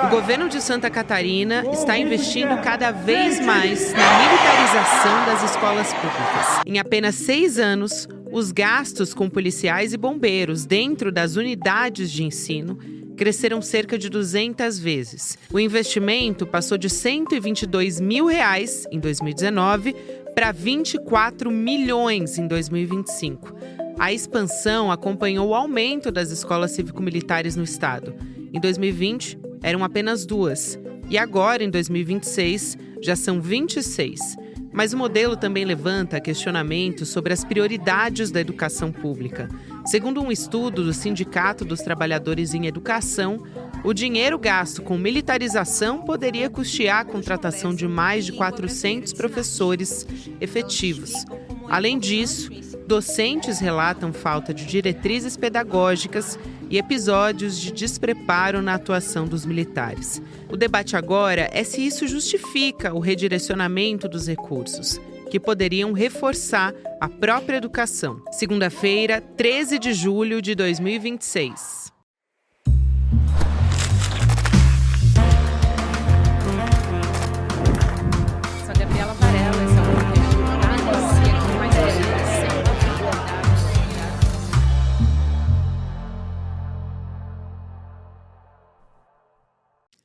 O governo de Santa Catarina está investindo cada vez mais na militarização das escolas públicas. Em apenas 6 anos, os gastos com policiais e bombeiros dentro das unidades de ensino cresceram cerca de 200 vezes. O investimento passou de R$ 122 mil em 2019 para 24 milhões em 2025. A expansão acompanhou o aumento das escolas cívico-militares no estado. Em 2020, eram apenas 2, e agora, em 2026, já são 26. Mas o modelo também levanta questionamentos sobre as prioridades da educação pública. Segundo um estudo do Sindicato dos Trabalhadores em Educação, o dinheiro gasto com militarização poderia custear a contratação de mais de 400 professores efetivos. Além disso, docentes relatam falta de diretrizes pedagógicas e episódios de despreparo na atuação dos militares. O debate agora é se isso justifica o redirecionamento dos recursos, que poderiam reforçar a própria educação. Segunda-feira, 13 de julho de 2026. Sou a Gabriela Varela, esse é o podcast aqui mais educação.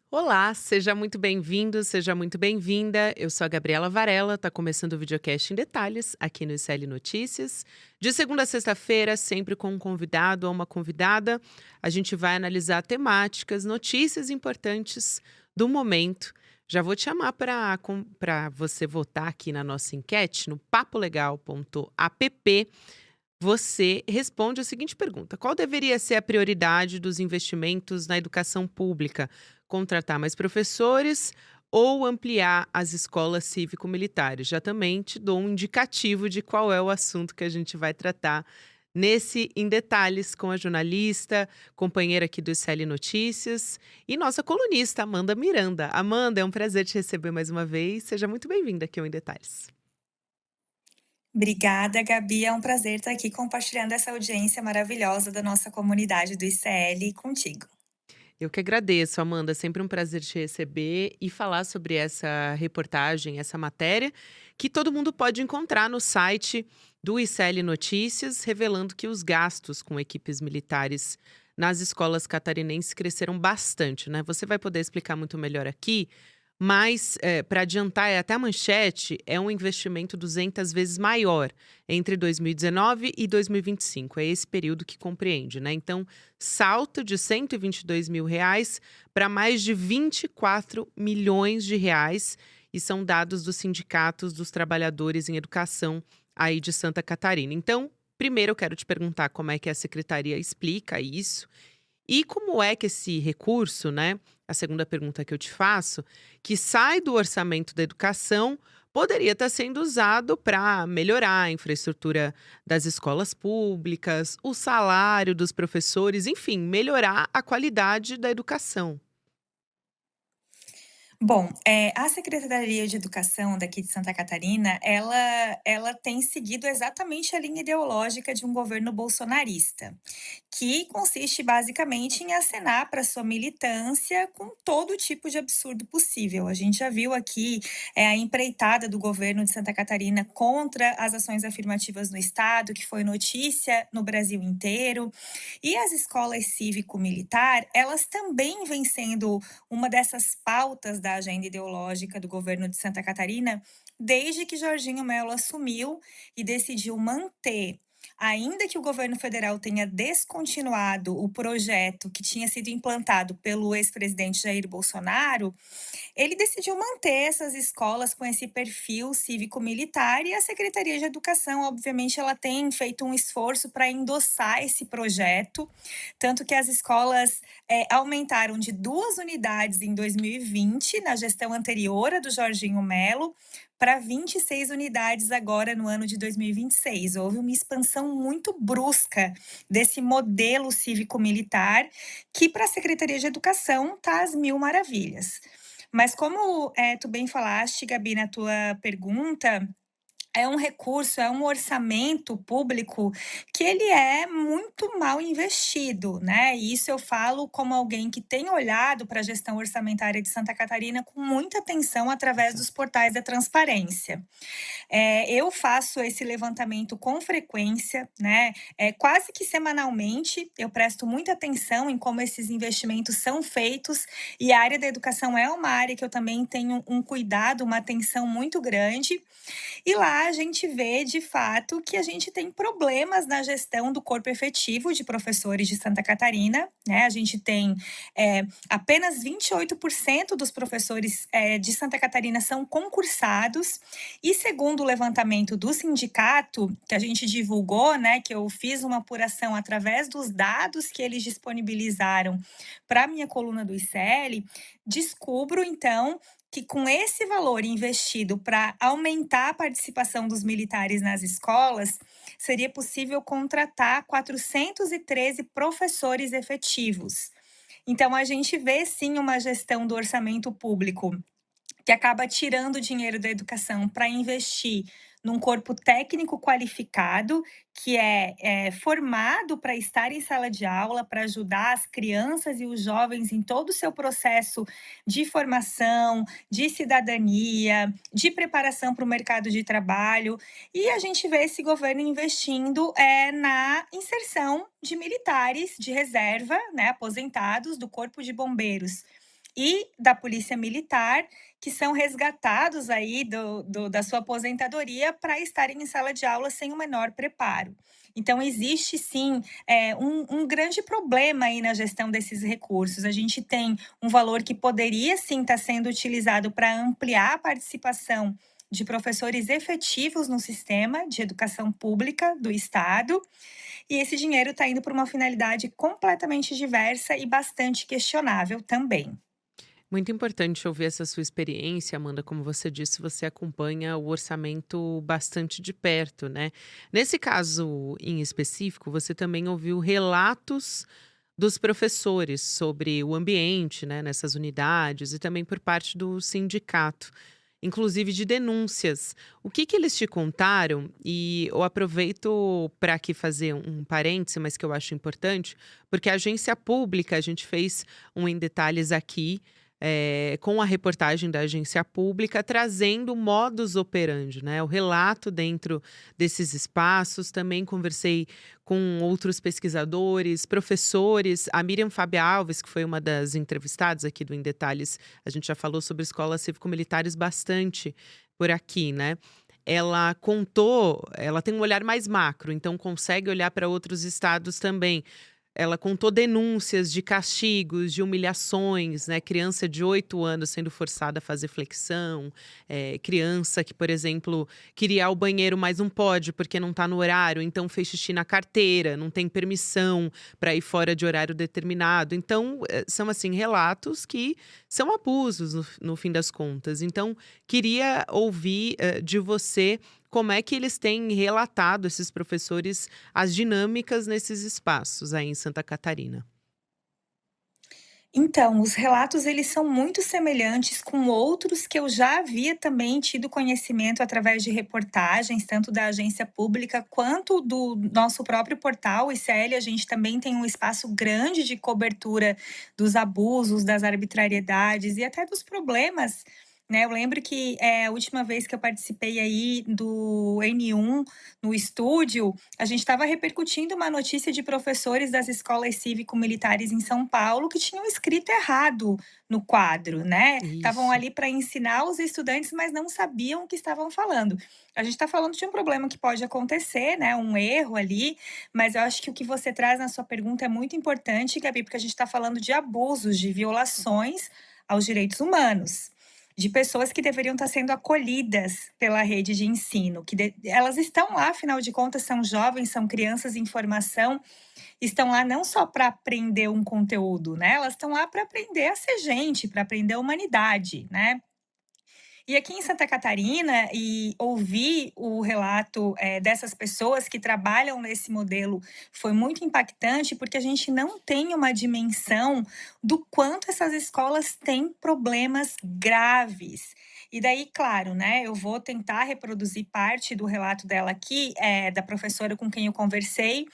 Olá, seja muito bem-vindo, seja muito bem-vinda. Eu sou a Gabriela Varela, está começando o videocast em detalhes aqui no ICL Notícias. De segunda a sexta-feira, sempre com um convidado ou uma convidada, a gente vai analisar temáticas, notícias importantes do momento. Já vou te chamar para você votar aqui na nossa enquete, no papolegal.app. Você responde a seguinte pergunta: qual deveria ser a prioridade dos investimentos na educação pública? Contratar mais professores ou ampliar as escolas cívico-militares? Já também te dou um indicativo de qual é o assunto que a gente vai tratar nesse Em Detalhes com a jornalista, companheira aqui do ICL Notícias e nossa colunista, Amanda Miranda. Amanda, é um prazer te receber mais uma vez. Seja muito bem-vinda aqui ao Em Detalhes. Obrigada, Gabi. É um prazer estar aqui compartilhando essa audiência maravilhosa da nossa comunidade do ICL contigo. Eu que agradeço, Amanda. Sempre um prazer te receber e falar sobre essa reportagem, essa matéria, que todo mundo pode encontrar no site do ICL Notícias, revelando que os gastos com equipes militares nas escolas catarinenses cresceram bastante, né? Você vai poder explicar muito melhor aqui, mas para adiantar, até a manchete, é um investimento 200 vezes maior entre 2019 e 2025. É esse período que compreende, né? Então, salto de R$ 122 mil para mais de 24 milhões de reais. E são dados dos sindicatos dos trabalhadores em educação aí de Santa Catarina. Então, primeiro eu quero te perguntar como é que a secretaria explica isso e como é que esse recurso, né? A segunda pergunta que eu te faço, que sai do orçamento da educação, poderia estar sendo usado para melhorar a infraestrutura das escolas públicas, o salário dos professores, enfim, melhorar a qualidade da educação. Bom, a Secretaria de Educação daqui de Santa Catarina, ela tem seguido exatamente a linha ideológica de um governo bolsonarista, que consiste basicamente em acenar para sua militância com todo tipo de absurdo possível. A gente já viu aqui a empreitada do governo de Santa Catarina contra as ações afirmativas no estado, que foi notícia no Brasil inteiro. E as escolas cívico-militar, elas também vêm sendo uma dessas pautas da agenda ideológica do governo de Santa Catarina, desde que Jorginho Mello assumiu e decidiu manter. Ainda que o governo federal tenha descontinuado o projeto que tinha sido implantado pelo ex-presidente Jair Bolsonaro, ele decidiu manter essas escolas com esse perfil cívico-militar e a Secretaria de Educação, obviamente, ela tem feito um esforço para endossar esse projeto, tanto que as escolas aumentaram de 2 unidades em 2020, na gestão anterior a do Jorginho Mello, para 26 unidades agora no ano de 2026. Houve uma expansão muito brusca desse modelo cívico-militar, que para a Secretaria de Educação está às mil maravilhas. Mas como tu bem falaste, Gabi, na tua pergunta, é um recurso, é um orçamento público que ele é muito mal investido, né? E isso eu falo como alguém que tem olhado para a gestão orçamentária de Santa Catarina com muita atenção através dos Exato. portais da transparência. Eu faço esse levantamento com frequência, né? Quase que semanalmente, eu presto muita atenção em como esses investimentos são feitos, e a área da educação é uma área que eu também tenho um cuidado, uma atenção muito grande. E lá a gente vê, de fato, que a gente tem problemas na gestão do corpo efetivo de professores de Santa Catarina, né? A gente tem apenas 28% dos professores de Santa Catarina são concursados, e segundo o levantamento do sindicato, que a gente divulgou, né, que eu fiz uma apuração através dos dados que eles disponibilizaram para a minha coluna do ICL, descubro então que com esse valor investido para aumentar a participação dos militares nas escolas, seria possível contratar 413 professores efetivos. Então, a gente vê sim uma gestão do orçamento público que acaba tirando dinheiro da educação para investir num corpo técnico qualificado, que é formado para estar em sala de aula, para ajudar as crianças e os jovens em todo o seu processo de formação, de cidadania, de preparação para o mercado de trabalho. E a gente vê esse governo investindo na inserção de militares de reserva, né, aposentados do Corpo de Bombeiros e da Polícia Militar, que são resgatados aí da sua aposentadoria para estarem em sala de aula sem o menor preparo. Então, existe sim um grande problema aí na gestão desses recursos. A gente tem um valor que poderia sim estar sendo utilizado para ampliar a participação de professores efetivos no sistema de educação pública do Estado, e esse dinheiro está indo para uma finalidade completamente diversa e bastante questionável também. Muito importante ouvir essa sua experiência, Amanda. Como você disse, você acompanha o orçamento bastante de perto, né? Nesse caso em específico, você também ouviu relatos dos professores sobre o ambiente, né, nessas unidades e também por parte do sindicato, inclusive de denúncias. O que que eles te contaram? E eu aproveito para aqui fazer um parêntese, mas que eu acho importante, porque a agência pública, a gente fez um em detalhes aqui, com a reportagem da agência pública, trazendo o modus operandi, né? O relato dentro desses espaços. Também conversei com outros pesquisadores, professores. A Miriam Fábio Alves, que foi uma das entrevistadas aqui do Em Detalhes, a gente já falou sobre escolas cívico-militares bastante por aqui, né? Ela contou, ela tem um olhar mais macro, então consegue olhar para outros estados também. Ela contou denúncias de castigos, de humilhações, né? Criança de 8 anos sendo forçada a fazer flexão, criança que, por exemplo, queria ir ao banheiro, mas não pode porque não está no horário, então fez xixi na carteira, não tem permissão para ir fora de horário determinado. Então, são assim relatos que são abusos no fim das contas. Então, queria ouvir de você como é que eles têm relatado, esses professores, as dinâmicas nesses espaços aí em Santa Catarina? Então, os relatos eles são muito semelhantes com outros que eu já havia também tido conhecimento através de reportagens, tanto da agência pública quanto do nosso próprio portal. O ICL, a gente também tem um espaço grande de cobertura dos abusos, das arbitrariedades e até dos problemas, né? Eu lembro que a última vez que eu participei aí do N1 no estúdio, a gente estava repercutindo uma notícia de professores das escolas cívico-militares em São Paulo que tinham escrito errado no quadro, né? Estavam Isso. ali para ensinar os estudantes, mas não sabiam o que estavam falando. A gente está falando de um problema que pode acontecer, né? Um erro ali, mas eu acho que o que você traz na sua pergunta é muito importante, Gabi, porque a gente está falando de abusos, de violações aos direitos humanos, de pessoas que deveriam estar sendo acolhidas pela rede de ensino, elas estão lá, afinal de contas, são jovens, são crianças em formação, estão lá não só para aprender um conteúdo, né? Elas estão lá para aprender a ser gente, para aprender a humanidade, né? E aqui em Santa Catarina, e ouvir o relato dessas pessoas que trabalham nesse modelo foi muito impactante, porque a gente não tem uma dimensão do quanto essas escolas têm problemas graves. E daí, claro, né, eu vou tentar reproduzir parte do relato dela aqui, da professora com quem eu conversei,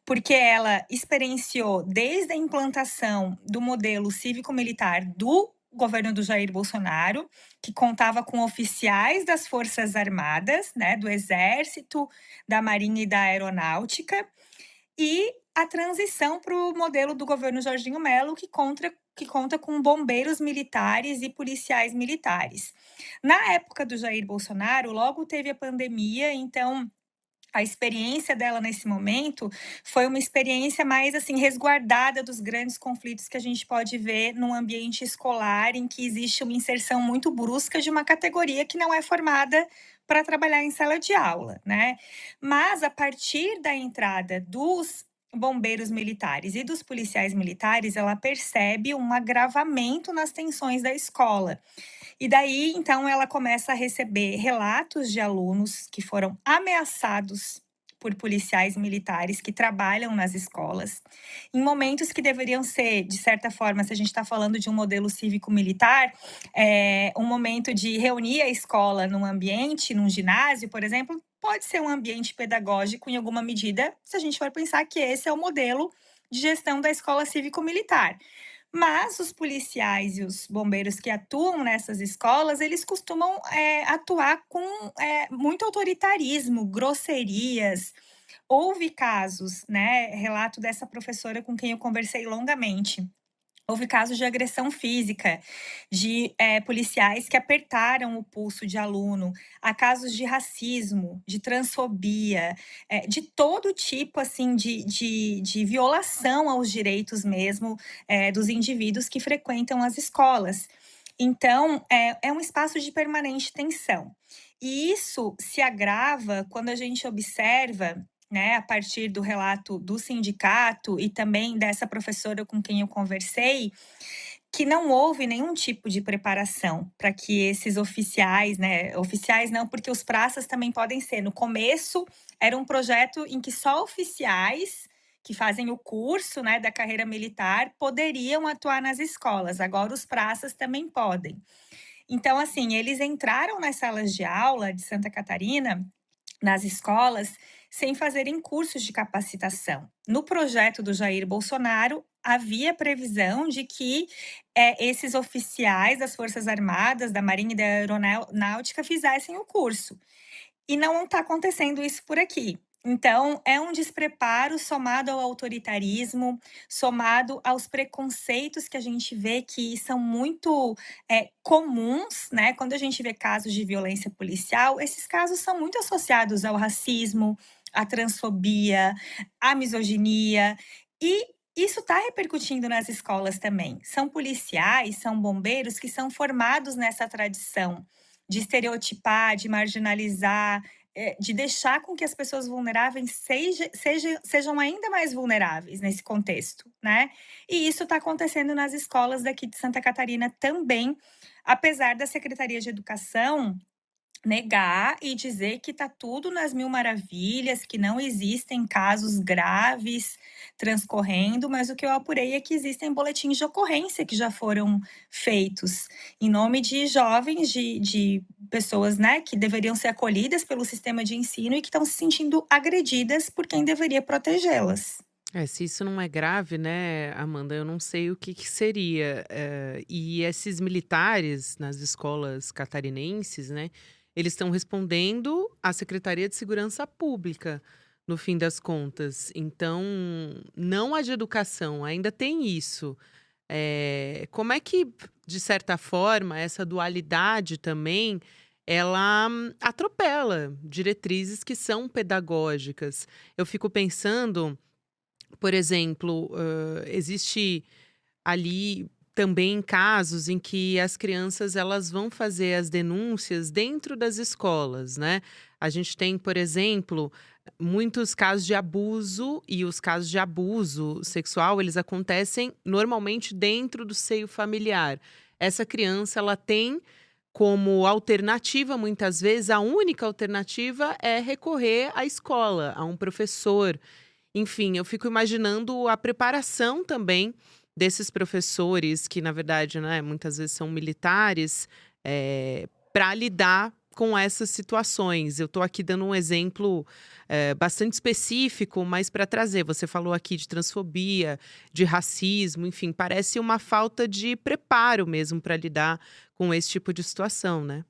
porque ela experienciou desde a implantação do modelo cívico-militar do governo do Jair Bolsonaro, que contava com oficiais das Forças Armadas, né, do Exército, da Marinha e da Aeronáutica, e a transição para o modelo do governo Jorginho Melo, que conta com bombeiros militares e policiais militares. Na época do Jair Bolsonaro, logo teve a pandemia, então a experiência dela nesse momento foi uma experiência mais assim resguardada dos grandes conflitos que a gente pode ver num ambiente escolar em que existe uma inserção muito brusca de uma categoria que não é formada para trabalhar em sala de aula, né? Mas a partir da entrada dos bombeiros militares e dos policiais militares, ela percebe um agravamento nas tensões da escola. E daí, então, ela começa a receber relatos de alunos que foram ameaçados por policiais militares que trabalham nas escolas, em momentos que deveriam ser, de certa forma, se a gente está falando de um modelo cívico-militar, um momento de reunir a escola num ambiente, num ginásio, por exemplo, pode ser um ambiente pedagógico em alguma medida, se a gente for pensar que esse é o modelo de gestão da escola cívico-militar. Mas os policiais e os bombeiros que atuam nessas escolas, eles costumam, atuar com, muito autoritarismo, grosserias. Houve casos, né, relato dessa professora com quem eu conversei longamente. Houve casos de agressão física, de policiais que apertaram o pulso de aluno, há casos de racismo, de transfobia, de todo tipo assim de violação aos direitos mesmo dos indivíduos que frequentam as escolas. Então, é um espaço de permanente tensão. E isso se agrava quando a gente observa, né, a partir do relato do sindicato e também dessa professora com quem eu conversei, que não houve nenhum tipo de preparação para que esses oficiais, né, oficiais não, porque os praças também podem ser. No começo, era um projeto em que só oficiais que fazem o curso, né, da carreira militar poderiam atuar nas escolas. Agora os praças também podem. Então, assim, eles entraram nas salas de aula de Santa Catarina, nas escolas, sem fazerem cursos de capacitação. No projeto do Jair Bolsonaro, havia previsão de que esses oficiais das Forças Armadas, da Marinha e da Aeronáutica fizessem o curso. E não está acontecendo isso por aqui. Então, é um despreparo somado ao autoritarismo, somado aos preconceitos que a gente vê que são muito comuns, né? Quando a gente vê casos de violência policial, esses casos são muito associados ao racismo, à transfobia, à misoginia. E isso está repercutindo nas escolas também. São policiais, são bombeiros que são formados nessa tradição de estereotipar, de marginalizar, de deixar com que as pessoas vulneráveis sejam ainda mais vulneráveis nesse contexto, né? E isso está acontecendo nas escolas daqui de Santa Catarina também, apesar da Secretaria de Educação negar e dizer que está tudo nas mil maravilhas, que não existem casos graves transcorrendo, mas o que eu apurei é que existem boletins de ocorrência que já foram feitos em nome de jovens, de pessoas, né, que deveriam ser acolhidas pelo sistema de ensino e que estão se sentindo agredidas por quem deveria protegê-las. Se isso não é grave, né, Amanda, eu não sei o que que seria. E esses militares nas escolas catarinenses, né, eles estão respondendo à Secretaria de Segurança Pública, no fim das contas. Então, não a de educação, ainda tem isso. Como é que, de certa forma, essa dualidade também, ela atropela diretrizes que são pedagógicas? Eu fico pensando, por exemplo, existe ali também casos em que as crianças elas vão fazer as denúncias dentro das escolas, né? A gente tem, por exemplo, muitos casos de abuso e os casos de abuso sexual, eles acontecem normalmente dentro do seio familiar. Essa criança, ela tem como alternativa, muitas vezes, a única alternativa é recorrer à escola, a um professor. Enfim, eu fico imaginando a preparação também desses professores que, na verdade, né, muitas vezes são militares, para lidar com essas situações. Eu estou aqui dando um exemplo bastante específico, mas para trazer. Você falou aqui de transfobia, de racismo, enfim, parece uma falta de preparo mesmo para lidar com esse tipo de situação, né?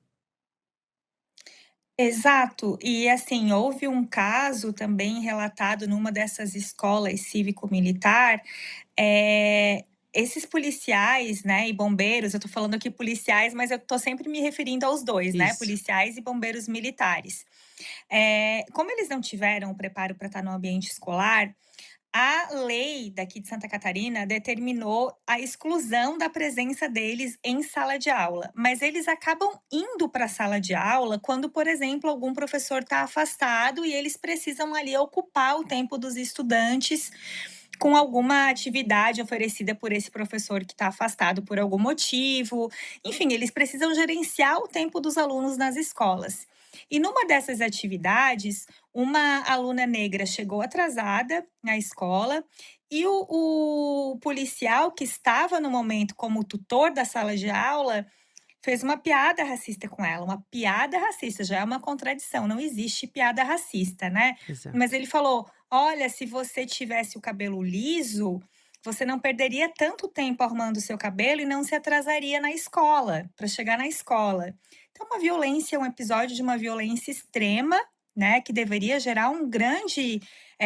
Exato. E assim, houve um caso também relatado numa dessas escolas cívico-militar. Esses policiais, né, e bombeiros, eu tô falando aqui policiais, mas eu tô sempre me referindo aos dois, né, Isso. policiais e bombeiros militares. Como eles não tiveram o preparo para estar no ambiente escolar, a lei daqui de Santa Catarina determinou a exclusão da presença deles em sala de aula, mas eles acabam indo para a sala de aula quando, por exemplo, algum professor está afastado e eles precisam ali ocupar o tempo dos estudantes com alguma atividade oferecida por esse professor que está afastado por algum motivo. Enfim, eles precisam gerenciar o tempo dos alunos nas escolas. E numa dessas atividades, uma aluna negra chegou atrasada na escola e o policial que estava no momento como tutor da sala de aula fez uma piada racista com ela, uma piada racista, já é uma contradição, não existe piada racista, né. Mas Exato. ele falou: "Olha, se você tivesse o cabelo liso, você não perderia tanto tempo arrumando o seu cabelo e não se atrasaria na escola, para chegar na escola". Então uma violência, um episódio de uma violência extrema, né, que deveria gerar um grande,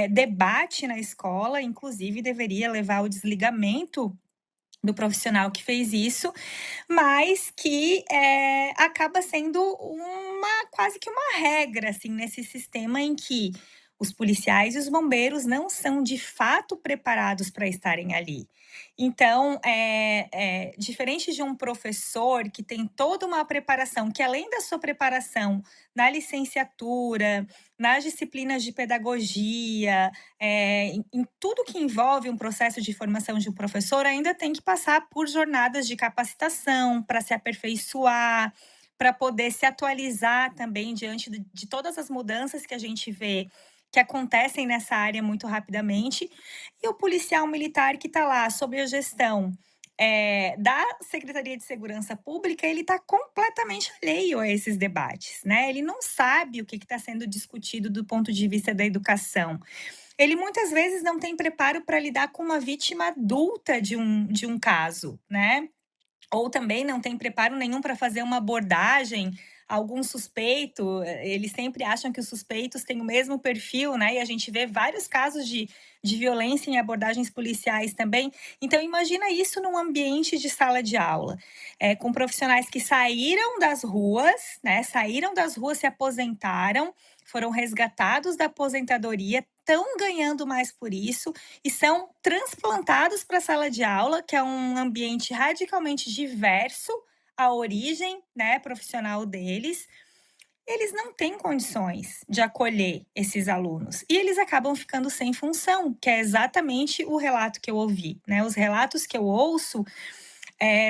debate na escola, inclusive deveria levar ao desligamento do profissional que fez isso, mas que, acaba sendo uma quase que uma regra, assim, nesse sistema em que os policiais e os bombeiros não são de fato preparados para estarem ali. Então, diferente de um professor que tem toda uma preparação, que além da sua preparação na licenciatura, nas disciplinas de pedagogia, em tudo que envolve um processo de formação de um professor, ainda tem que passar por jornadas de capacitação para se aperfeiçoar, para poder se atualizar também diante de todas as mudanças que a gente vê que acontecem nessa área muito rapidamente. E o policial militar que está lá sob a gestão da Secretaria de Segurança Pública, ele está completamente alheio a esses debates, né? Ele não sabe o que está sendo discutido do ponto de vista da educação. Ele muitas vezes não tem preparo para lidar com uma vítima adulta de um caso, né? Ou também não tem preparo nenhum para fazer uma abordagem a algum suspeito. Eles sempre acham que os suspeitos têm o mesmo perfil, né? E a gente vê vários casos de violência em abordagens policiais também. Então, imagina isso num ambiente de sala de aula, com profissionais que saíram das ruas, né? Saíram das ruas, se aposentaram, foram resgatados da aposentadoria, estão ganhando mais por isso e são transplantados para a sala de aula, que é um ambiente radicalmente diverso à origem, né, profissional deles. Eles não têm condições de acolher esses alunos e eles acabam ficando sem função, que é exatamente o relato que eu ouvi, né? Os relatos que eu ouço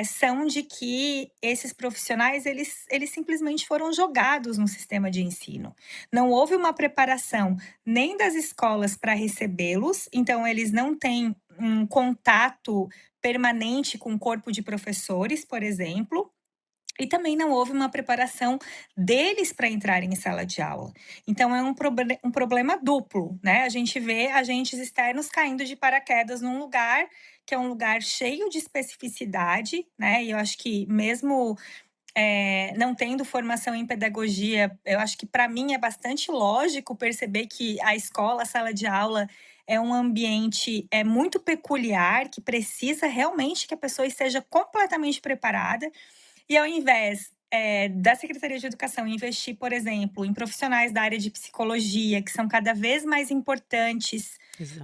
são de que esses profissionais eles simplesmente foram jogados no sistema de ensino. Não houve uma preparação nem das escolas para recebê-los, então eles não têm um contato permanente com o corpo de professores, por exemplo, e também não houve uma preparação deles para entrarem em sala de aula. Então é um problema duplo, né? A gente vê agentes externos caindo de paraquedas num lugar que é um lugar cheio de especificidade, né? E eu acho que mesmo não tendo formação em pedagogia, eu acho que para mim é bastante lógico perceber que a escola, a sala de aula é um ambiente muito peculiar, que precisa realmente que a pessoa esteja completamente preparada. E ao invés, da Secretaria de Educação investir, por exemplo, em profissionais da área de psicologia, que são cada vez mais importantes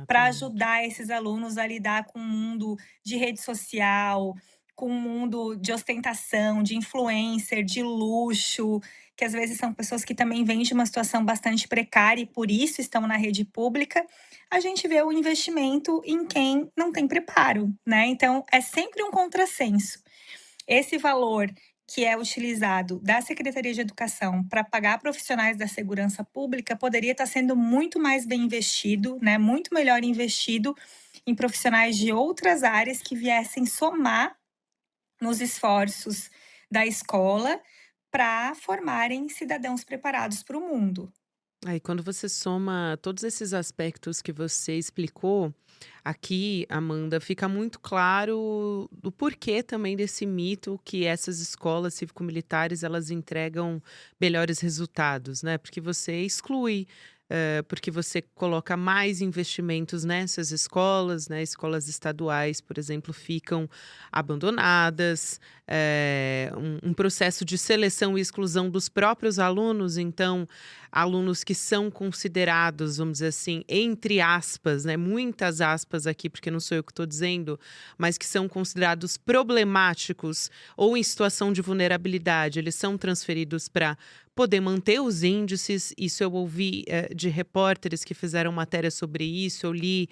para Exatamente. ajudar esses alunos a lidar com o mundo de rede social, com o mundo de ostentação, de influencer, de luxo, que às vezes são pessoas que também vêm de uma situação bastante precária e por isso estão na rede pública, a gente vê o investimento em quem não tem preparo, né. Então é sempre um contrassenso. Esse valor que é utilizado da Secretaria de Educação para pagar profissionais da segurança pública poderia estar sendo muito mais bem investido, né, muito melhor investido em profissionais de outras áreas que viessem somar nos esforços da escola para formarem cidadãos preparados para o mundo. Aí, quando você soma todos esses aspectos que você explicou, aqui, Amanda, fica muito claro o porquê também desse mito que essas escolas cívico-militares elas entregam melhores resultados, né? Porque você exclui, porque você coloca mais investimentos nessas escolas, né? Escolas estaduais, por exemplo, ficam abandonadas, um processo de seleção e exclusão dos próprios alunos, então alunos que são considerados, vamos dizer assim, entre aspas, né, muitas aspas aqui, porque não sou eu que estou dizendo, mas que são considerados problemáticos ou em situação de vulnerabilidade, eles são transferidos para poder manter os índices. Isso eu ouvi de repórteres que fizeram matéria sobre isso, eu li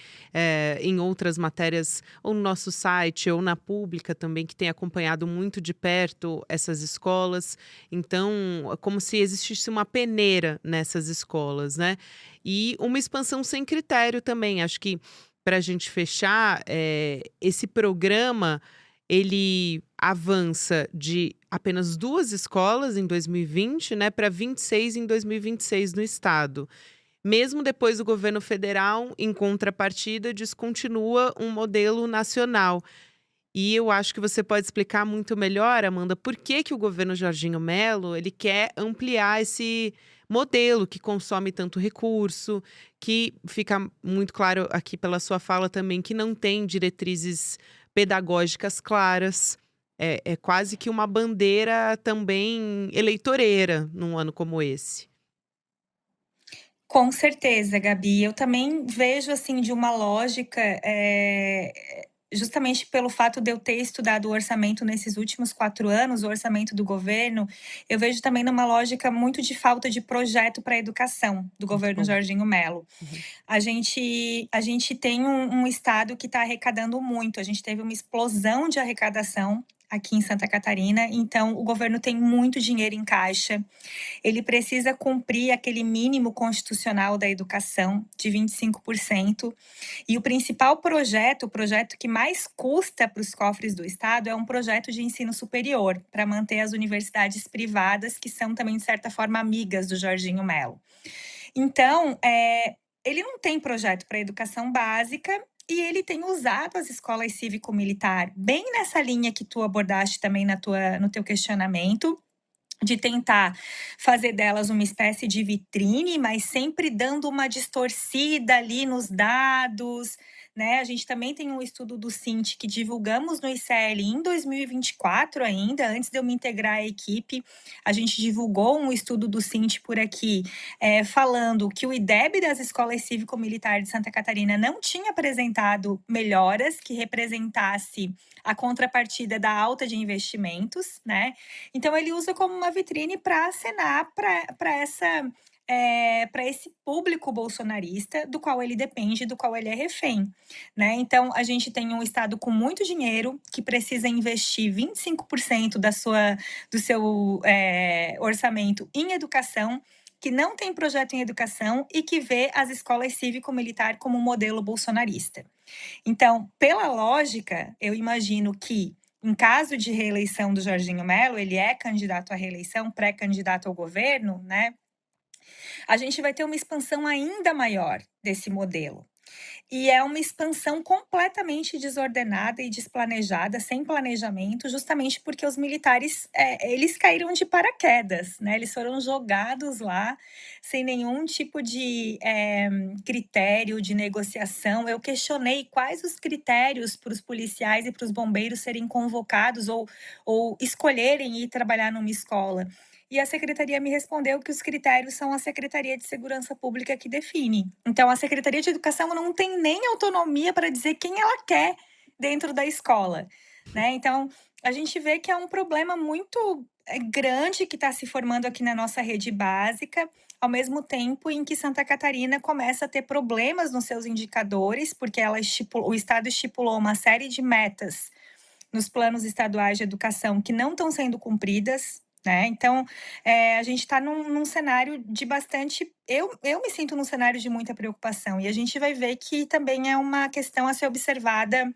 em outras matérias, ou no nosso site, ou na pública também, que tem acompanhado muito de perto essas escolas. Então, é como se existisse uma peneira nessas escolas, né? E uma expansão sem critério também. Acho que, para a gente fechar, esse programa ele avança de apenas 2 escolas em 2020, né, para 26 em 2026 no estado. Mesmo depois do governo federal, em contrapartida, descontinua um modelo nacional. E eu acho que você pode explicar muito melhor, Amanda, por que que o governo Jorginho Mello, ele quer ampliar esse modelo que consome tanto recurso, que fica muito claro aqui pela sua fala também, que não tem diretrizes pedagógicas claras. É quase que uma bandeira também eleitoreira num ano como esse. Com certeza, Gabi. Eu também vejo, assim, de uma lógica, justamente pelo fato de eu ter estudado o orçamento nesses últimos 4 anos, o orçamento do governo, eu vejo também numa lógica muito de falta de projeto para a educação do Muito governo bom. Jorginho Mello. Uhum. A gente tem um estado que está arrecadando muito, a gente teve uma explosão de arrecadação aqui em Santa Catarina, então o governo tem muito dinheiro em caixa. Ele precisa cumprir aquele mínimo constitucional da educação de 25%. E o principal projeto, o projeto que mais custa para os cofres do Estado, é um projeto de ensino superior, para manter as universidades privadas, que são também, de certa forma, amigas do Jorginho Mello. Então, ele não tem projeto para a educação básica e ele tem usado as escolas cívico-militar bem nessa linha que tu abordaste também no teu questionamento, de tentar fazer delas uma espécie de vitrine, mas sempre dando uma distorcida ali nos dados, né? A gente também tem um estudo do Cint que divulgamos no ICL em 2024 ainda, antes de eu me integrar à equipe, a gente divulgou um estudo do Cint por aqui, falando que o IDEB das escolas cívico-militar de Santa Catarina não tinha apresentado melhoras que representasse a contrapartida da alta de investimentos, né? Então ele usa como uma vitrine para acenar para esse público bolsonarista do qual ele depende, do qual ele é refém, né? Então a gente tem um estado com muito dinheiro que precisa investir 25% do seu orçamento em educação, que não tem projeto em educação e que vê as escolas cívico-militar como um modelo bolsonarista. Então, pela lógica, eu imagino que, em caso de reeleição do Jorginho Mello, ele é candidato à reeleição, pré-candidato ao governo, né? A gente vai ter uma expansão ainda maior desse modelo. E é uma expansão completamente desordenada e desplanejada, sem planejamento, justamente porque os militares, eles caíram de paraquedas, né? Eles foram jogados lá sem nenhum tipo de critério de negociação. Eu questionei quais os critérios para os policiais e para os bombeiros serem convocados ou escolherem ir trabalhar numa escola. E a secretaria me respondeu que os critérios são a Secretaria de Segurança Pública que define. Então, a Secretaria de Educação não tem nem autonomia para dizer quem ela quer dentro da escola, né? Então, a gente vê que é um problema muito grande que está se formando aqui na nossa rede básica, ao mesmo tempo em que Santa Catarina começa a ter problemas nos seus indicadores, porque o Estado estipulou uma série de metas nos planos estaduais de educação que não estão sendo cumpridas, né? Então, a gente está num cenário de bastante. Eu me sinto num cenário de muita preocupação, e a gente vai ver que também é uma questão a ser observada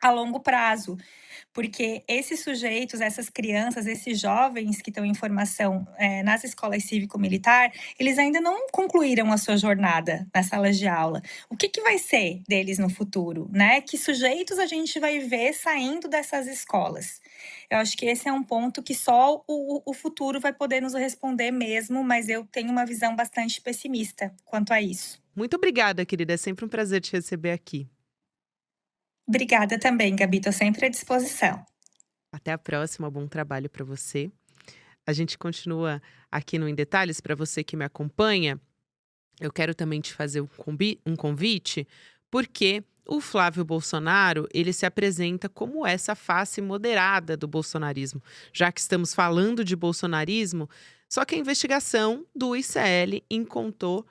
a longo prazo, porque esses sujeitos, essas crianças, esses jovens que estão em formação nas escolas cívico-militar, eles ainda não concluíram a sua jornada nas salas de aula. O que vai ser deles no futuro, né? Que sujeitos a gente vai ver saindo dessas escolas? Eu acho que esse é um ponto que só o futuro vai poder nos responder mesmo, mas eu tenho uma visão bastante pessimista quanto a isso. Muito obrigada, querida. É sempre um prazer te receber aqui. Obrigada também, Gabi. Estou sempre à disposição. Até a próxima. Bom trabalho para você. A gente continua aqui no Em Detalhes. Para você que me acompanha, eu quero também te fazer um convite, porque o Flávio Bolsonaro, ele se apresenta como essa face moderada do bolsonarismo. Já que estamos falando de bolsonarismo, só que a investigação do ICL encontrou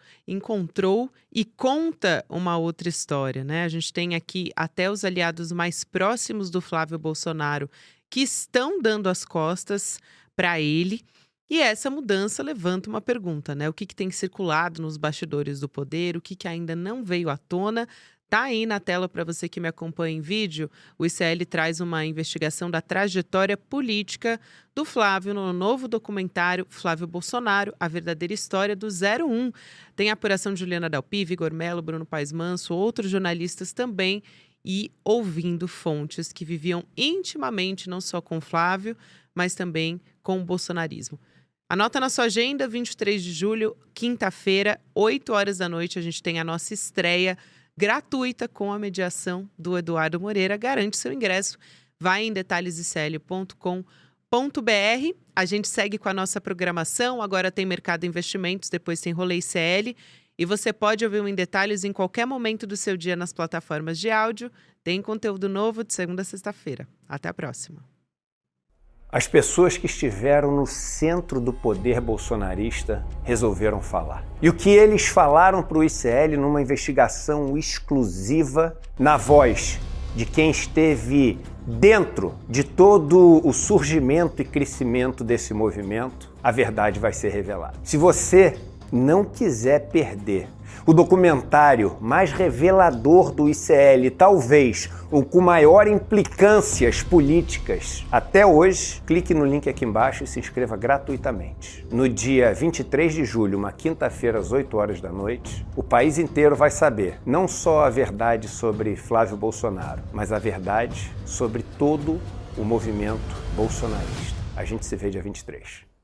e conta uma outra história, né? A gente tem aqui até os aliados mais próximos do Flávio Bolsonaro que estão dando as costas para ele. E essa mudança levanta uma pergunta, né? O que tem circulado nos bastidores do poder, o que ainda não veio à tona. Tá aí na tela para você que me acompanha em vídeo. O ICL traz uma investigação da trajetória política do Flávio no novo documentário Flávio Bolsonaro, a verdadeira história do 01. Tem a apuração de Juliana Dalpi, Vigor Melo, Bruno Paes Manso, outros jornalistas também, e ouvindo fontes que viviam intimamente não só com Flávio, mas também com o bolsonarismo. Anota na sua agenda, 23 de julho, quinta-feira, 8 horas da noite, a gente tem a nossa estreia gratuita com a mediação do Eduardo Moreira. Garante seu ingresso. Vai em detalhesicl.com.br. A gente segue com a nossa programação. Agora tem Mercado Investimentos, depois tem Rolê ICL. E você pode ouvir o Em Detalhes em qualquer momento do seu dia nas plataformas de áudio. Tem conteúdo novo de segunda a sexta-feira. Até a próxima. As pessoas que estiveram no centro do poder bolsonarista resolveram falar. E o que eles falaram para o ICL numa investigação exclusiva, na voz de quem esteve dentro de todo o surgimento e crescimento desse movimento, a verdade vai ser revelada. Se você não quiser perder o documentário mais revelador do ICL, talvez o com maior implicâncias políticas até hoje, clique no link aqui embaixo e se inscreva gratuitamente. No dia 23 de julho, uma quinta-feira, às 8 horas da noite, o país inteiro vai saber não só a verdade sobre Flávio Bolsonaro, mas a verdade sobre todo o movimento bolsonarista. A gente se vê dia 23.